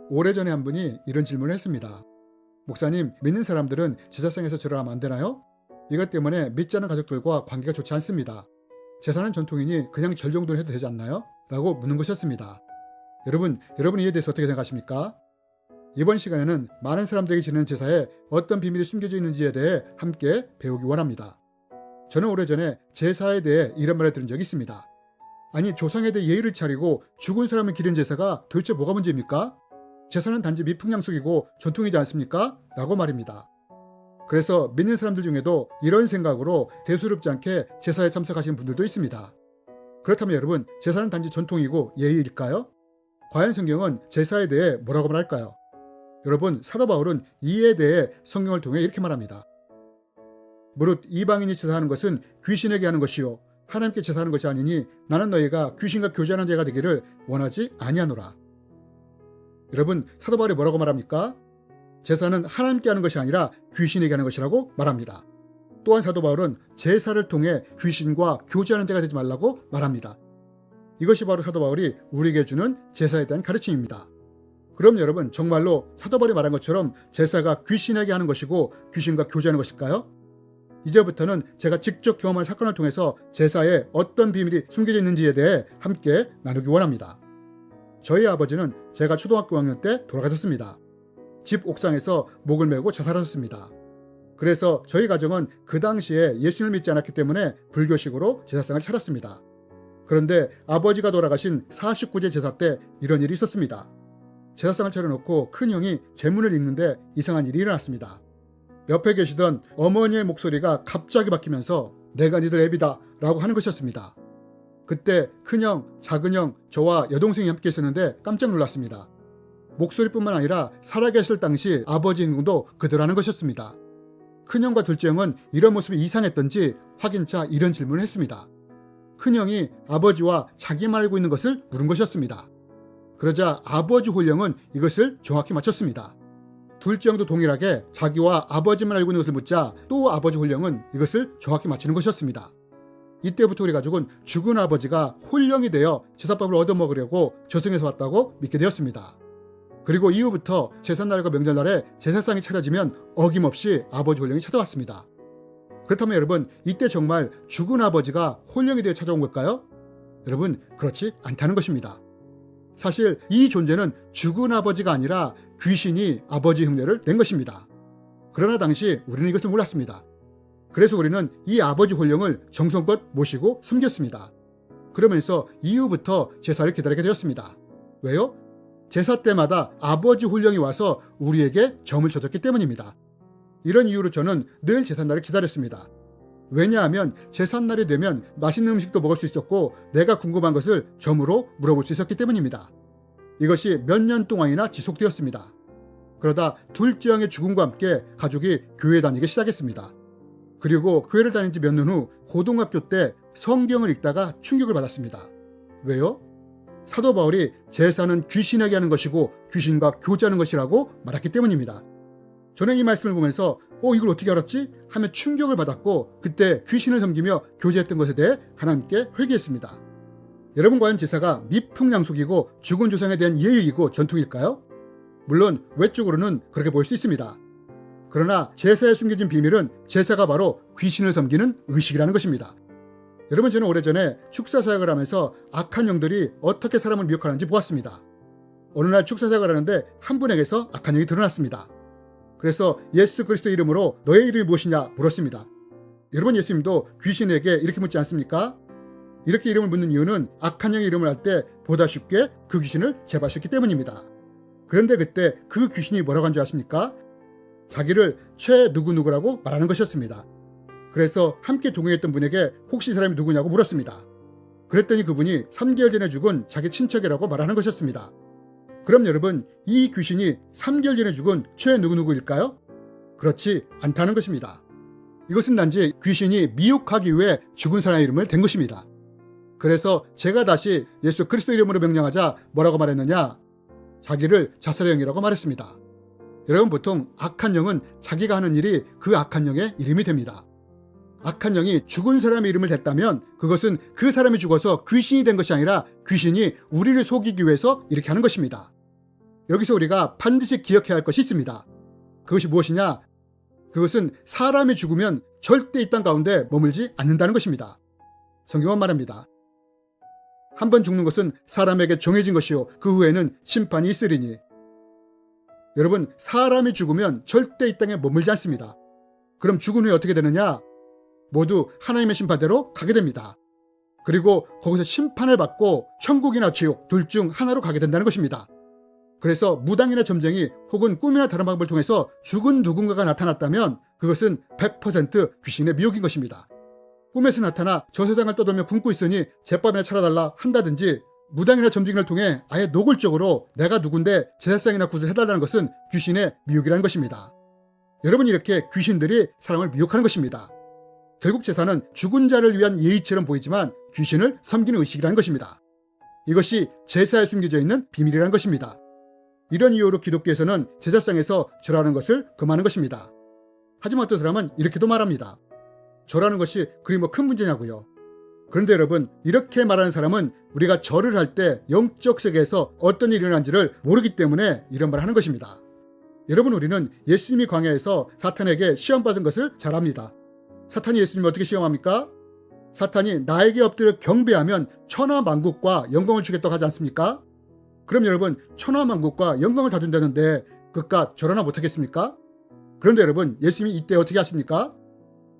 오래전에 한 분이 이런 질문을 했습니다. 목사님, 믿는 사람들은 제사상에서 절을 하면 안 되나요? 이것 때문에 믿지 않는 가족들과 관계가 좋지 않습니다. 제사는 전통이니 그냥 절 정도는 해도 되지 않나요? 라고 묻는 것이었습니다. 여러분 이에 대해서 어떻게 생각하십니까? 이번 시간에는 많은 사람들에게 지내는 제사에 어떤 비밀이 숨겨져 있는지에 대해 함께 배우기 원합니다. 저는 오래전에 제사에 대해 이런 말을 들은 적이 있습니다. 아니, 조상에 대해 예의를 차리고 죽은 사람을 기리는 제사가 도대체 뭐가 문제입니까? 제사는 단지 미풍양속이고 전통이지 않습니까? 라고 말입니다. 그래서 믿는 사람들 중에도 이런 생각으로 대수롭지 않게 제사에 참석하시는 분들도 있습니다. 그렇다면 여러분, 제사는 단지 전통이고 예의일까요? 과연 성경은 제사에 대해 뭐라고 말할까요? 여러분, 사도 바울은 이에 대해 성경을 통해 이렇게 말합니다. 무릇 이방인이 제사하는 것은 귀신에게 하는 것이요 하나님께 제사하는 것이 아니니 나는 너희가 귀신과 교제하는 자가 되기를 원하지 아니하노라. 여러분, 사도 바울이 뭐라고 말합니까? 제사는 하나님께 하는 것이 아니라 귀신에게 하는 것이라고 말합니다. 또한 사도 바울은 제사를 통해 귀신과 교제하는 자가 되지 말라고 말합니다. 이것이 바로 사도 바울이 우리에게 주는 제사에 대한 가르침입니다. 그럼 여러분, 정말로 사도 바울이 말한 것처럼 제사가 귀신에게 하는 것이고 귀신과 교제하는 것일까요? 이제부터는 제가 직접 경험한 사건을 통해서 제사에 어떤 비밀이 숨겨져 있는지에 대해 함께 나누기 원합니다. 저희 아버지는 제가 초등학교 5학년 때 돌아가셨습니다. 집 옥상에서 목을 메고 자살하셨습니다. 그래서 저희 가정은 그 당시에 예수님을 믿지 않았기 때문에 불교식으로 제사상을 차렸습니다. 그런데 아버지가 돌아가신 49제 제사 때 이런 일이 있었습니다. 제사상을 차려놓고 큰형이 제문을 읽는데 이상한 일이 일어났습니다. 옆에 계시던 어머니의 목소리가 갑자기 바뀌면서 내가 니들 애비다 라고 하는 것이었습니다. 그때 큰형, 작은형, 저와 여동생이 함께 있었는데 깜짝 놀랐습니다. 목소리뿐만 아니라 살아계실 당시 아버지 행동도 그대로 하는 것이었습니다. 큰형과 둘째형은 이런 모습이 이상했던지 확인차 이런 질문을 했습니다. 큰형이 아버지와 자기만 알고 있는 것을 물은 것이었습니다. 그러자 아버지 홀령은 이것을 정확히 맞췄습니다. 둘째 형도 동일하게 자기와 아버지만 알고 있는 것을 묻자 또 아버지 홀령은 이것을 정확히 맞히는 것이었습니다. 이때부터 우리 가족은 죽은 아버지가 홀령이 되어 제사밥을 얻어먹으려고 저승에서 왔다고 믿게 되었습니다. 그리고 이후부터 제삿날과 명절날에 제사상이 차려지면 어김없이 아버지 홀령이 찾아왔습니다. 그렇다면 여러분, 이때 정말 죽은 아버지가 홀령이 되어 찾아온 걸까요? 여러분, 그렇지 않다는 것입니다. 사실 이 존재는 죽은 아버지가 아니라 귀신이 아버지 흉내를 낸 것입니다. 그러나 당시 우리는 이것을 몰랐습니다. 그래서 우리는 이 아버지 홀령을 정성껏 모시고 섬겼습니다. 그러면서 이후부터 제사를 기다리게 되었습니다. 왜요? 제사 때마다 아버지 홀령이 와서 우리에게 점을 쳐줬기 때문입니다. 이런 이유로 저는 늘 제삿날을 기다렸습니다. 왜냐하면 제삿날이 되면 맛있는 음식도 먹을 수 있었고 내가 궁금한 것을 점으로 물어볼 수 있었기 때문입니다. 이것이 몇 년 동안이나 지속되었습니다. 그러다 둘째 형의 죽음과 함께 가족이 교회 다니기 시작했습니다. 그리고 교회를 다닌 지 몇 년 후 고등학교 때 성경을 읽다가 충격을 받았습니다. 왜요? 사도 바울이 제사는 귀신에게 하는 것이고 귀신과 교제하는 것이라고 말했기 때문입니다. 저는 이 말씀을 보면서 이걸 어떻게 알았지? 하며 충격을 받았고 그때 귀신을 섬기며 교제했던 것에 대해 하나님께 회개했습니다. 여러분, 과연 제사가 미풍양속이고 죽은 조상에 대한 예의이고 전통일까요? 물론 외적으로는 그렇게 보일 수 있습니다. 그러나 제사에 숨겨진 비밀은 제사가 바로 귀신을 섬기는 의식이라는 것입니다. 여러분, 저는 오래전에 축사 사역을 하면서 악한 영들이 어떻게 사람을 미혹하는지 보았습니다. 어느 날 축사 사역을 하는데 한 분에게서 악한 영이 드러났습니다. 그래서 예수 그리스도 이름으로 너의 이름이 무엇이냐 물었습니다. 여러분, 예수님도 귀신에게 이렇게 묻지 않습니까? 이렇게 이름을 묻는 이유는 악한 영의 이름을 할 때 보다 쉽게 그 귀신을 제거할 수 있기 때문입니다. 그런데 그때 그 귀신이 뭐라고 한 줄 아십니까? 자기를 최 누구누구라고 말하는 것이었습니다. 그래서 함께 동행했던 분에게 혹시 이 사람이 누구냐고 물었습니다. 그랬더니 그분이 3개월 전에 죽은 자기 친척이라고 말하는 것이었습니다. 그럼 여러분, 이 귀신이 3개월 전에 죽은 최 누구누구일까요? 그렇지 않다는 것입니다. 이것은 단지 귀신이 미혹하기 위해 죽은 사람의 이름을 댄 것입니다. 그래서 제가 다시 예수 그리스도 이름으로 명령하자 뭐라고 말했느냐? 자기를 자살의 영이라고 말했습니다. 여러분, 보통 악한 영은 자기가 하는 일이 그 악한 영의 이름이 됩니다. 악한 영이 죽은 사람의 이름을 댔다면 그것은 그 사람이 죽어서 귀신이 된 것이 아니라 귀신이 우리를 속이기 위해서 이렇게 하는 것입니다. 여기서 우리가 반드시 기억해야 할 것이 있습니다. 그것이 무엇이냐? 그것은 사람이 죽으면 절대 이 땅 가운데 머물지 않는다는 것입니다. 성경은 말합니다. 한 번 죽는 것은 사람에게 정해진 것이요 그 후에는 심판이 있으리니. 여러분, 사람이 죽으면 절대 이 땅에 머물지 않습니다. 그럼 죽은 후에 어떻게 되느냐? 모두 하나님의 심판대로 가게 됩니다. 그리고 거기서 심판을 받고 천국이나 지옥 둘 중 하나로 가게 된다는 것입니다. 그래서 무당이나 점쟁이 혹은 꿈이나 다른 방법을 통해서 죽은 누군가가 나타났다면 그것은 100% 귀신의 미혹인 것입니다. 꿈에서 나타나 저 세상을 떠돌며 굶고 있으니 제밥이나 차려달라 한다든지 무당이나 점쟁이를 통해 아예 노골적으로 내가 누군데 제사상이나 굿을 해달라는 것은 귀신의 미혹이라는 것입니다. 여러분, 이렇게 귀신들이 사람을 미혹하는 것입니다. 결국 제사는 죽은 자를 위한 예의처럼 보이지만 귀신을 섬기는 의식이라는 것입니다. 이것이 제사에 숨겨져 있는 비밀이라는 것입니다. 이런 이유로 기독교에서는 제사상에서 절하는 것을 금하는 것입니다. 하지만 어떤 사람은 이렇게도 말합니다. 절하는 것이 그리 뭐 큰 문제냐고요. 그런데 여러분, 이렇게 말하는 사람은 우리가 절을 할 때 영적 세계에서 어떤 일이 일어난지를 모르기 때문에 이런 말을 하는 것입니다. 여러분, 우리는 예수님이 광야에서 사탄에게 시험받은 것을 잘 압니다. 사탄이 예수님을 어떻게 시험합니까? 사탄이 나에게 엎드려 경배하면 천하만국과 영광을 주겠다고 하지 않습니까? 그럼 여러분, 천하만국과 영광을 다 준다는데 그깟 절하나 못하겠습니까? 그런데 여러분, 예수님이 이때 어떻게 하십니까?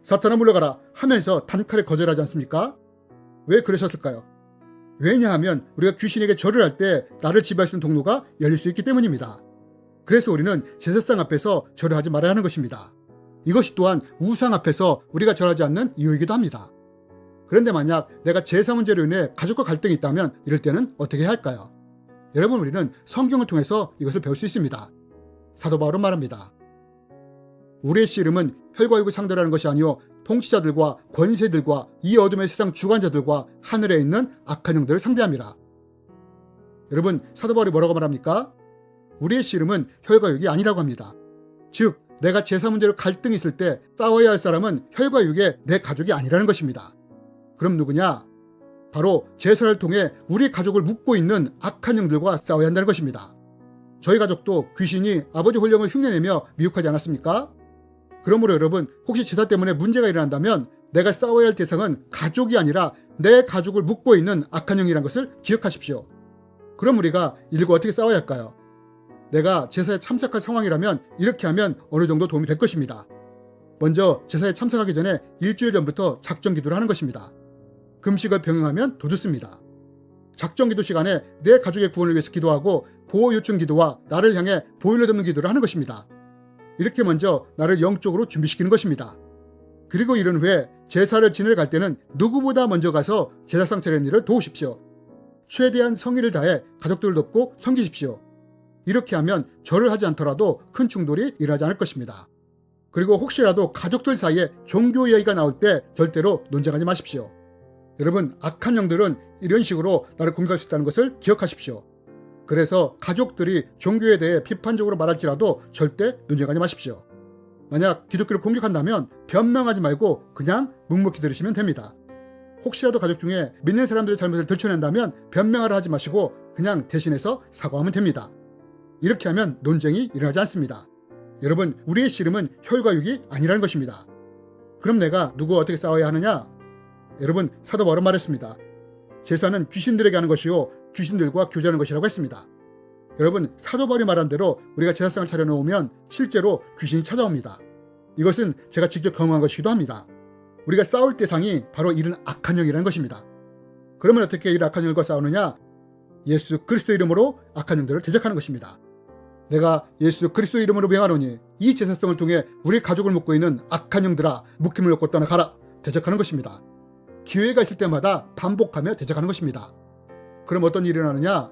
사탄아 물러가라 하면서 단칼에 거절하지 않습니까? 왜 그러셨을까요? 왜냐하면 우리가 귀신에게 절을 할 때 나를 지배할 수 있는 통로가 열릴 수 있기 때문입니다. 그래서 우리는 제사상 앞에서 절을 하지 말아야 하는 것입니다. 이것이 또한 우상 앞에서 우리가 절하지 않는 이유이기도 합니다. 그런데 만약 내가 제사 문제로 인해 가족과 갈등이 있다면 이럴 때는 어떻게 해야 할까요? 여러분, 우리는 성경을 통해서 이것을 배울 수 있습니다. 사도 바울은 말합니다. 우리의 씨름은 혈과 육을 상대로 하는 것이 아니요 통치자들과 권세들과 이 어둠의 세상 주관자들과 하늘에 있는 악한 영들을 상대함이라. 여러분, 사도 바울이 뭐라고 말합니까? 우리의 씨름은 혈과 육이 아니라고 합니다. 즉, 내가 제사 문제로 갈등이 있을 때 싸워야 할 사람은 혈과 육의 내 가족이 아니라는 것입니다. 그럼 누구냐? 바로 제사를 통해 우리 가족을 묶고 있는 악한 영들과 싸워야 한다는 것입니다. 저희 가족도 귀신이 아버지 혼령을 흉내내며 미혹하지 않았습니까? 그러므로 여러분, 혹시 제사 때문에 문제가 일어난다면 내가 싸워야 할 대상은 가족이 아니라 내 가족을 묶고 있는 악한 영이라는 것을 기억하십시오. 그럼 우리가 이들과 어떻게 싸워야 할까요? 내가 제사에 참석할 상황이라면 이렇게 하면 어느 정도 도움이 될 것입니다. 먼저 제사에 참석하기 전에 일주일 전부터 작정기도를 하는 것입니다. 금식을 병행하면 더 좋습니다. 작정기도 시간에 내 가족의 구원을 위해서 기도하고 보호 요청 기도와 나를 향해 보혈로 덮는 기도를 하는 것입니다. 이렇게 먼저 나를 영적으로 준비시키는 것입니다. 그리고 이런 후에 제사를 지내러 갈 때는 누구보다 먼저 가서 제사상 차리는 일을 도우십시오. 최대한 성의를 다해 가족들을 돕고 섬기십시오. 이렇게 하면 절을 하지 않더라도 큰 충돌이 일어나지 않을 것입니다. 그리고 혹시라도 가족들 사이에 종교 이야기가 나올 때 절대로 논쟁하지 마십시오. 여러분, 악한 영들은 이런 식으로 나를 공격할 수 있다는 것을 기억하십시오. 그래서 가족들이 종교에 대해 비판적으로 말할지라도 절대 논쟁하지 마십시오. 만약 기독교를 공격한다면 변명하지 말고 그냥 묵묵히 들으시면 됩니다. 혹시라도 가족 중에 믿는 사람들의 잘못을 들춰낸다면 변명하려 하지 마시고 그냥 대신해서 사과하면 됩니다. 이렇게 하면 논쟁이 일어나지 않습니다. 여러분, 우리의 씨름은 혈과 육이 아니라는 것입니다. 그럼 내가 누구와 어떻게 싸워야 하느냐? 여러분, 사도 바울은 말했습니다. 제사는 귀신들에게 하는 것이요 귀신들과 교제하는 것이라고 했습니다. 여러분, 사도 바울이 말한 대로 우리가 제사상을 차려놓으면 실제로 귀신이 찾아옵니다. 이것은 제가 직접 경험한 것이기도 합니다. 우리가 싸울 대상이 바로 이런 악한 영이라는 것입니다. 그러면 어떻게 이 악한 영과 싸우느냐? 예수 그리스도 이름으로 악한 영들을 대적하는 것입니다. 내가 예수 그리스도 이름으로 명하노니 이 제사성을 통해 우리 가족을 묶고 있는 악한 영들아 묶임을 놓고 떠나가라. 대적하는 것입니다. 기회가 있을 때마다 반복하며 대적하는 것입니다. 그럼 어떤 일이 일어나느냐?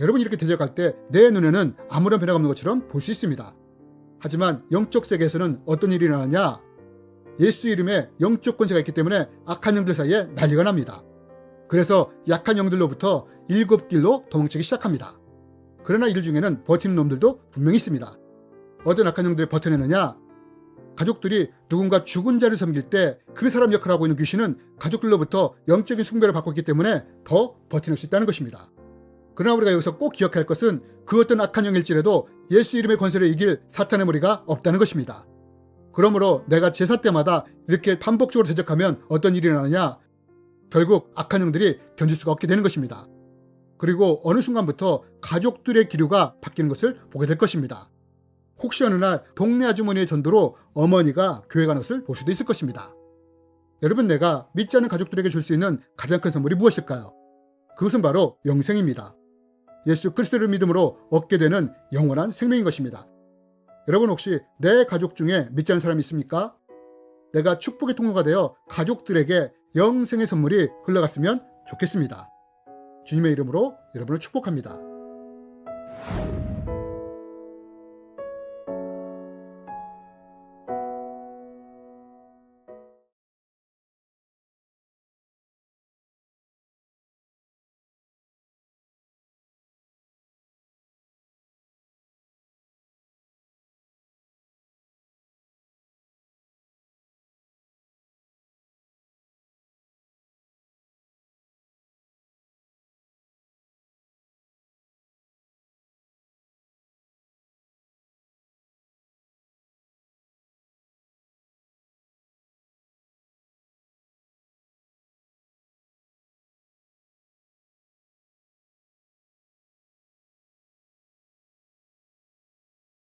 여러분, 이렇게 대적할 때 내 눈에는 아무런 변화가 없는 것처럼 볼 수 있습니다. 하지만 영적 세계에서는 어떤 일이 일어나냐? 예수 이름에 영적 권세가 있기 때문에 악한 영들 사이에 난리가 납니다. 그래서 약한 영들로부터 7길로 도망치기 시작합니다. 그러나 이들 중에는 버티는 놈들도 분명히 있습니다. 어떤 악한 영들이 버텨내느냐? 가족들이 누군가 죽은 자를 섬길 때 그 사람 역할을 하고 있는 귀신은 가족들로부터 영적인 숭배를 받고 있기 때문에 더 버티낼 수 있다는 것입니다. 그러나 우리가 여기서 꼭 기억할 것은 그 어떤 악한 영일지라도 예수 이름의 권세를 이길 사탄의 머리가 없다는 것입니다. 그러므로 내가 제사 때마다 이렇게 반복적으로 대적하면 어떤 일이 일어나냐? 결국 악한 영들이 견딜 수가 없게 되는 것입니다. 그리고 어느 순간부터 가족들의 기류가 바뀌는 것을 보게 될 것입니다. 혹시 어느 날 동네 아주머니의 전도로 어머니가 교회 가는 것을 볼 수도 있을 것입니다. 여러분, 내가 믿지 않는 가족들에게 줄 수 있는 가장 큰 선물이 무엇일까요? 그것은 바로 영생입니다. 예수 그리스도를 믿음으로 얻게 되는 영원한 생명인 것입니다. 여러분, 혹시 내 가족 중에 믿지 않는 사람이 있습니까? 내가 축복의 통로가 되어 가족들에게 영생의 선물이 흘러갔으면 좋겠습니다. 주님의 이름으로 여러분을 축복합니다.